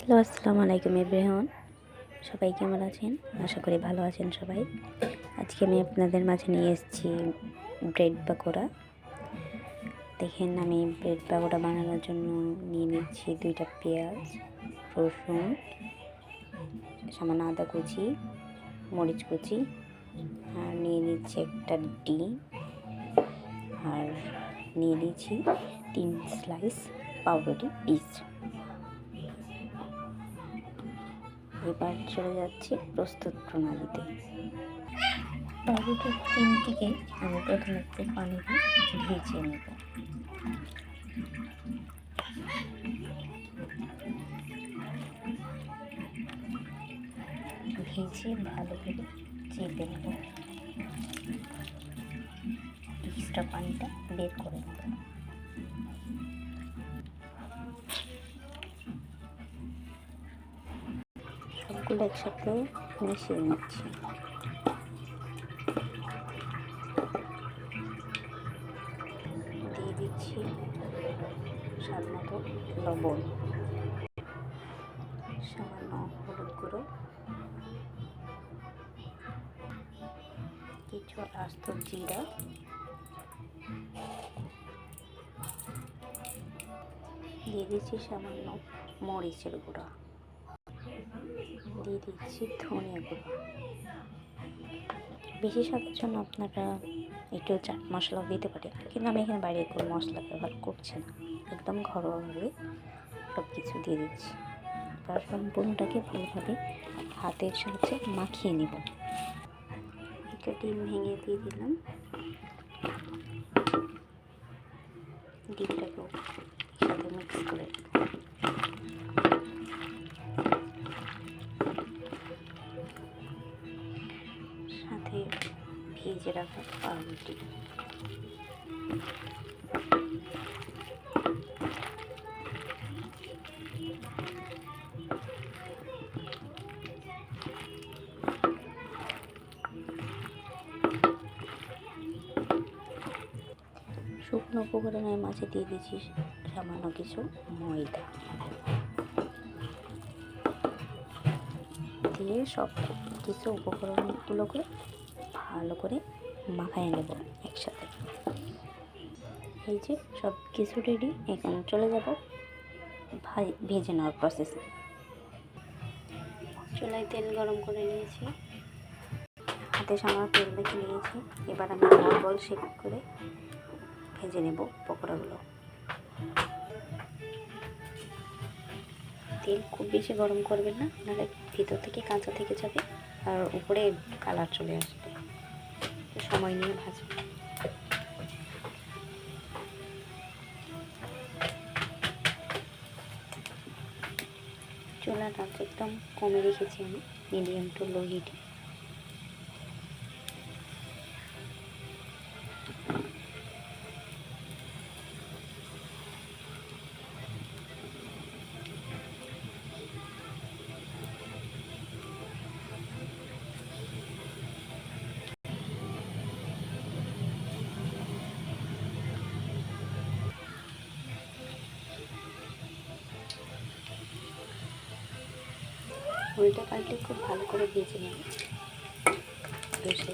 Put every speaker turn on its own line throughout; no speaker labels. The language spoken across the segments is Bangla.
হ্যালো, আসসালামু আলাইকুম এভরিওয়ান। সবাই কেমন আছেন? আশা করি ভালো আছেন সবাই। আজকে আমি আপনাদের মাঝে নিয়ে এসেছি ব্রেড পাকোড়া। দেখেন, আমি ব্রেড পাকোড়া বানানোর জন্য নিয়ে নিচ্ছি 2টা পেঁয়াজ, রসুন, সামান্য আদা কুচি, মরিচ কুচি, আর নিয়ে নিচ্ছি একটা ডিম, আর নিয়ে নিচ্ছি 3 স্লাইস পাউরুটি পিস। এবার চলে যাচ্ছি প্রস্তুত প্রণালীতে। পাউরুটির ডিমটিকে আমি প্রথমে একটু পানি দিয়ে ভেজে নেব। ভেজে ভালো করে চেপে নেব, এক্সট্রা পানিটা বের করে নেব। সবগুলো একসাথে মিশিয়ে নিচ্ছি। দিয়ে দিচ্ছি স্বাদ মতো লবণ, সামান্য হলুদ গুঁড়ো, কিছু আস্ত জিরা, দিয়ে দিচ্ছি সামান্য মরিচের গুঁড়া, দিয়ে দিচ্ছি ধনিয়া গুঁড়ো। বেশি স্বাদের জন্য আপনারা একটু চাট মশলাও দিতে পারেন, কিন্তু আমি এখানে বাইরে কোনো মশলা ব্যবহার করছি না, একদম ঘরোয়াভাবে সব কিছু দিয়ে দিচ্ছি। তার সম্পূর্ণটাকে ভালোভাবে হাতের সাহায্যে মাখিয়ে নেব। একটা ডিম ভেঙে দিয়ে দিলাম, ডিমটাকেও সাথে মিক্স করে সাথে ভেজে রাখা পাউরুটি। শুকনো উপকরণের মাঝে দিয়ে দিচ্ছি সামান্য কিছু ময়দা, দিয়ে সব কিছু উপকরণগুলোকে ভালো করে মাখায় নেব একসাথে। এই যে সব কিছু রেডি, এখন চলে যাব ভেজে নেওয়ার প্রসেসে। চুলায় তেল গরম করে নিয়েছি, হাতে সামান্য তেল মেখে নিয়েছি। এবার আমি বল শেক করে ভেজে নেব পকোড়াগুলো। তেল খুব বেশি গরম করবেন না, নাহলে ভিতর থেকে কাঁচা থেকে যাবে আর উপরে কালার চলে আসবে। সময় নিয়ে ভাজবে। চুলার আঁচ একদম কমে রেখেছি আমি, মিডিয়াম টু লো হিটে। উল্টে পাল্টে খুব ভালো করে ভেজে নেব দোষে।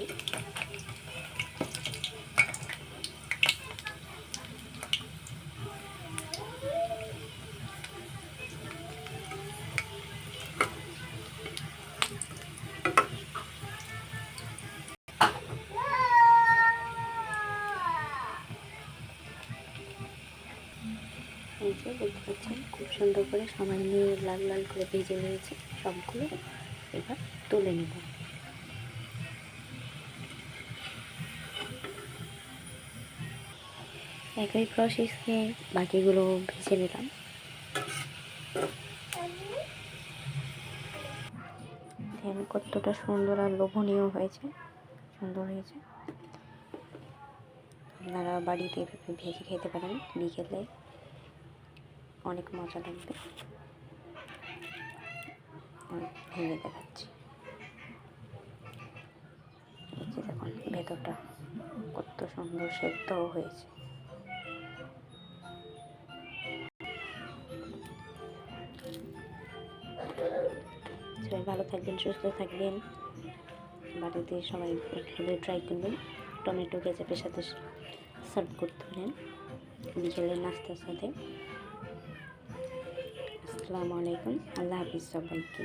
এই যে দেখতে পাচ্ছেন, খুব সুন্দর করে সময় নিয়ে লাল লাল করে ভেজে নিয়েছি সবগুলো। এবার তুলে নেব। একই প্রসেসে বাকিগুলো ভেজে নিলাম। দেখেন কতটা সুন্দর আর লোভনীয় হয়েছে, সুন্দর হয়েছে। আপনারা বাড়িতে ভেজে খেতে পারেন, বিকেলে অনেক মজা লাগবে। ভেঙে দেখাচ্ছি, এই যে দেখুন ভেতরটা কত সুন্দর সেদ্ধও হয়েছে। সবাই ভালো থাকবেন, সুস্থ থাকবেন, বাড়িতে সবাই হলে ট্রাই করবেন। টমেটো কেচাপের সাথে সার্ভ করতে পারেন বিকেলের নাস্তার সাথে। আসসালামু আলাইকুম, আল্লাহ হাফিজ সবাইকে।